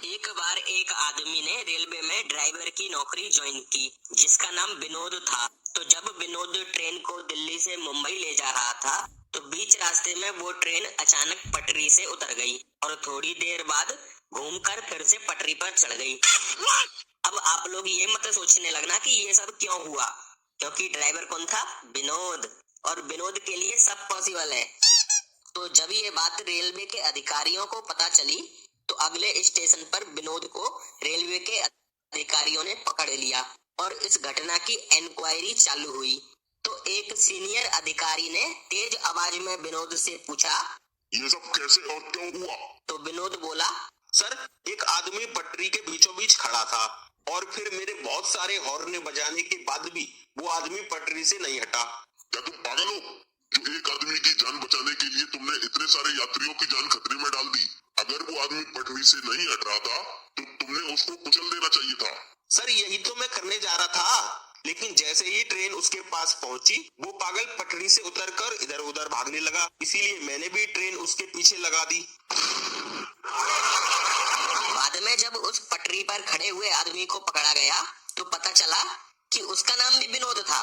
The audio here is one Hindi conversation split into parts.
एक बार एक आदमी ने रेलवे में ड्राइवर की नौकरी ज्वाइन की, जिसका नाम विनोद था। तो जब विनोद ट्रेन को दिल्ली से मुंबई ले जा रहा था, तो बीच रास्ते में वो ट्रेन अचानक पटरी से उतर गई और थोड़ी देर बाद घूमकर फिर से पटरी पर चढ़ गई। अब आप लोग ये मत सोचने लगना कि ये सब क्यों हुआ, क्योंकि ड्राइवर कौन था? विनोद। और विनोद के लिए सब पॉसिबल है। तो जब ये बात रेलवे के अधिकारियों को पता चली, तो अगले स्टेशन पर विनोद को रेलवे के अधिकारियों ने पकड़ लिया और इस घटना की इंक्वायरी चालू हुई। तो एक सीनियर अधिकारी ने तेज आवाज में विनोद से पूछा, ये सब कैसे और क्यों हुआ? तो विनोद बोला, सर, एक आदमी पटरी के बीचों बीच खड़ा था और फिर मेरे बहुत सारे हॉर्न बजाने के बाद भी वो आदमी पटरी से नहीं हटा। क्या तुम पागल हो? जो एक आदमी की जान बचाने के लिए तुमने इतने सारे यात्रियों की जान खतरे में डाल दी। अगर वो आदमी पटरी से नहीं हट रहा था तो तुमने उसको कुचल देना चाहिए था। सर, यही तो मैं करने जा रहा था, लेकिन जैसे ही ट्रेन उसके पास पहुंची, वो पागल पटरी से उतरकर इधर उधर भागने लगा। इसीलिए मैंने भी ट्रेन उसके पीछे लगा दी। बाद में जब उस पटरी पर खड़े हुए आदमी को पकड़ा गया, तो पता चला कि उसका नाम भी विनोद था।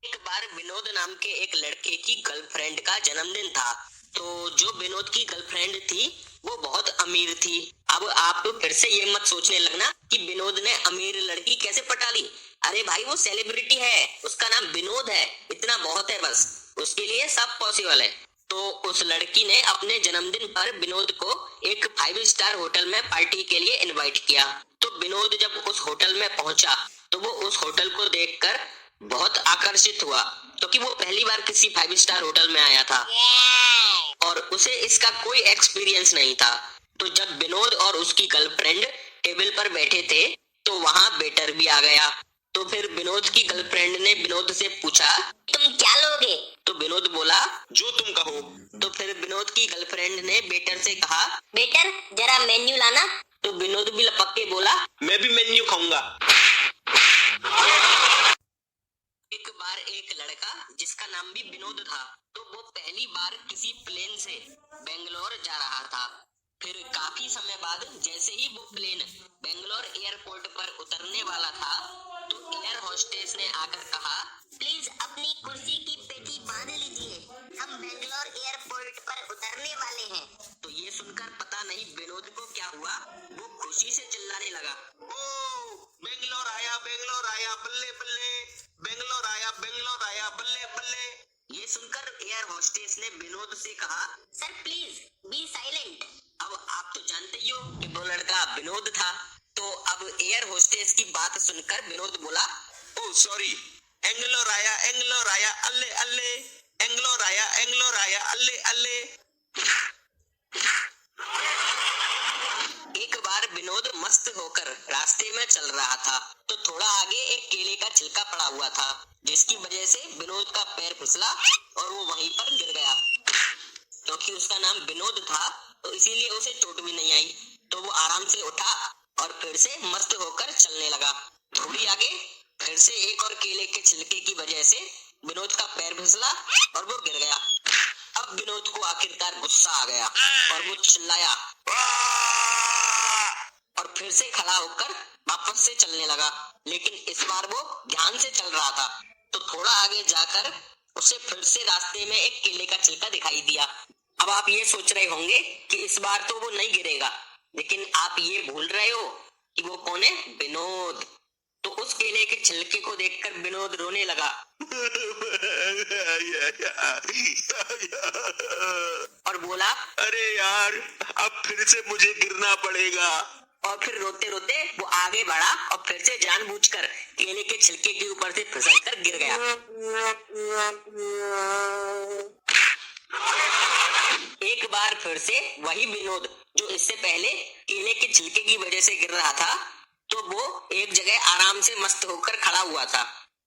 एक बार विनोद नाम के एक लड़के की गर्लफ्रेंड का जन्मदिन था। तो जो विनोद की गर्लफ्रेंड थी, वो बहुत अमीर थी। अब आप फिर से ये मत सोचने लगना कि विनोद ने अमीर लड़की कैसे पटा ली। अरे भाई, वो सेलिब्रिटी है, उसका नाम विनोद है, इतना बहुत है बस। उसके लिए सब पॉसिबल है। तो उस लड़की ने अपने जन्मदिन पर विनोद को एक 5 स्टार होटल में पार्टी के लिए इनवाइट किया। तो विनोद जब उस होटल में पहुंचा, तो वो उस होटल को देखकर बहुत आकर्षित हुआ, क्योंकि वो पहली बार किसी 5 स्टार होटल में आया था और उसे इसका कोई एक्सपीरियंस नहीं था। तो जब विनोद और उसकी गर्लफ्रेंड टेबल पर बैठे थे, तो वहाँ वेटर भी आ गया। तो फिर विनोद की गर्लफ्रेंड ने विनोद से पूछा, तुम क्या लोगे? तो विनोद बोला, जो तुम कहो। तो फिर विनोद की गर्लफ्रेंड ने वेटर से कहा, वेटर, जरा मेन्यू लाना। तो विनोद भी लपक के बोला, मैं भी मेन्यू खाऊंगा। एक बार एक लड़का जिसका नाम भी विनोद था, तो वो पहली बार किसी प्लेन से बेंगलोर जा रहा था। फिर काफी समय बाद जैसे ही वो प्लेन बेंगलोर एयरपोर्ट पर उतरने वाला था, तो एयर होस्टेस ने आकर कहा, प्लीज अपनी कुर्सी की पेटी बांध लीजिए, हम बेंगलोर एयरपोर्ट पर उतरने वाले हैं। तो ये सुनकर पता नहीं विनोद को क्या हुआ, वो खुशी से चिल्लाने लगा, ओ, बेंगलोर आया, बल्ले बल्ले, बेंगलोर आया, बल्ले बल्ले। ये सुनकर एयर होस्टेस ने विनोद से कहा, सर प्लीज बी साइलेंट। अब आप तो जानते ही हो कि वो लड़का विनोद था। तो अब एयर होस्टेस की बात सुनकर विनोद बोला, ओ सॉरी, एंगलोर आया, अल्ले अल्ले, एंगलोर आया, अल्ले अल्ले। एक बार विनोद मस्त होकर रास्ते में चल रहा था, तो थोड़ा आगे एक केले का छिलका पड़ा हुआ था, जिसकी वजह से विनोद का पैर फिसला और वो वहीं पर गिर गया। क्योंकि उसका नाम विनोद था, तो इसीलिए उसे चोट भी नहीं आई। तो वो आराम से उठा और फिर से मस्त होकर चलने लगा। थोड़ी आगे फिर से एक और केले के छिलके की वजह से विनोद का पैर फिसला और वो गिर गया। अब विनोद को आखिरकार गुस्सा आ गया और वो चिल्लाया और फिर से खड़ा होकर वापस से चलने लगा। लेकिन इस बार वो ध्यान से चल रहा था। तो थोड़ा आगे जाकर उसे फिर से रास्ते में एक केले का छिलका दिखाई दिया। अब आप ये सोच रहे होंगे कि इस बार तो वो नहीं गिरेगा, लेकिन आप ये भूल रहे हो कि वो कौन है? विनोद। तो उस केले के छिलके को देखकर विनोद रोने लगा और बोला, अरे यार, अब फिर से मुझे गिरना पड़ेगा। और फिर रोते रोते वो आगे बढ़ा और फिर से जानबूझकर केले के छिलके के ऊपर से फिसलकर गिर गया। एक बार फिर से वही विनोद, जो इससे पहले केले के छिलके की वजह से गिर रहा था, तो वो एक जगह आराम से मस्त होकर खड़ा हुआ था।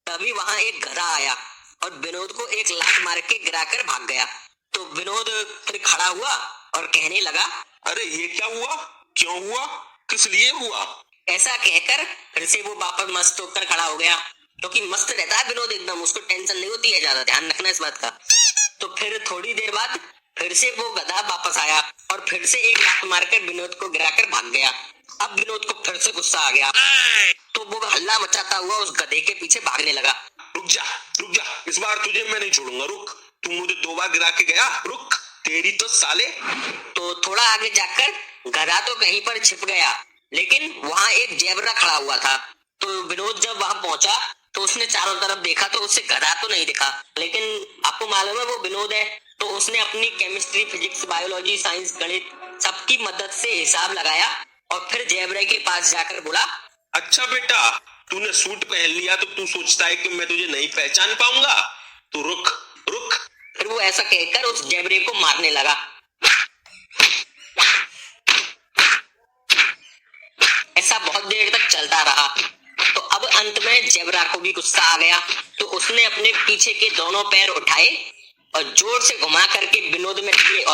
तभी वहां एक गधा आया और विनोद को एक लात मार के गिराकर भाग गया। तो विनोद फिर खड़ा हुआ और कहने लगा, अरे ये क्या हुआ, क्यों हुआ, किस लिए हुआ? ऐसा कहकर फिर से वो वापस मस्त होकर खड़ा हो गया, क्योंकि मस्त रहता है विनोद एकदम, उसको टेंशन नहीं होती है ज्यादा, ध्यान रखना इस बात का। तो फिर थोड़ी देर बाद फिर से वो गधा वापस आया और फिर से एक लात मारकर विनोद को गिराकर भाग गया। अब विनोद को फिर से गुस्सा आ गया तो वो हल्ला मचाता हुआ उस गधे के पीछे भागने लगा। रुक जा, इस बार तुझे मैं नहीं छोड़ूंगा, रुक। तू मुझे 2 बार गिरा के गया, रुक तेरी तो साले। तो थोड़ा आगे जाकर गधा तो कहीं पर छिप गया, लेकिन वहाँ एक जेब्रा खड़ा हुआ था। तो विनोद जब वहाँ पहुंचा तो उसने चारों तरफ देखा तो उससे गधा तो नहीं दिखा, लेकिन आपको मालूम है वो विनोद है। तो उसने अपनी केमिस्ट्री, फिजिक्स, बायोलॉजी, साइंस, गणित सबकी मदद से हिसाब लगाया और फिर जेब्रा के पास जाकर बोला, अच्छा बेटा, तूने सूट पहन लिया तो तू सोचता है कि मैं तुझे नहीं पहचान पाऊंगा? तू रुक। फिर वो ऐसा कहकर उस जेब्रे को मारने लगा। ऐसा बहुत देर तक चलता रहा। तो अब अंत में जेब्रा को भी गुस्सा आ गया तो उसने अपने पीछे के दोनों पैर उठाए और जोर से घुमा करके विनोद में दिए और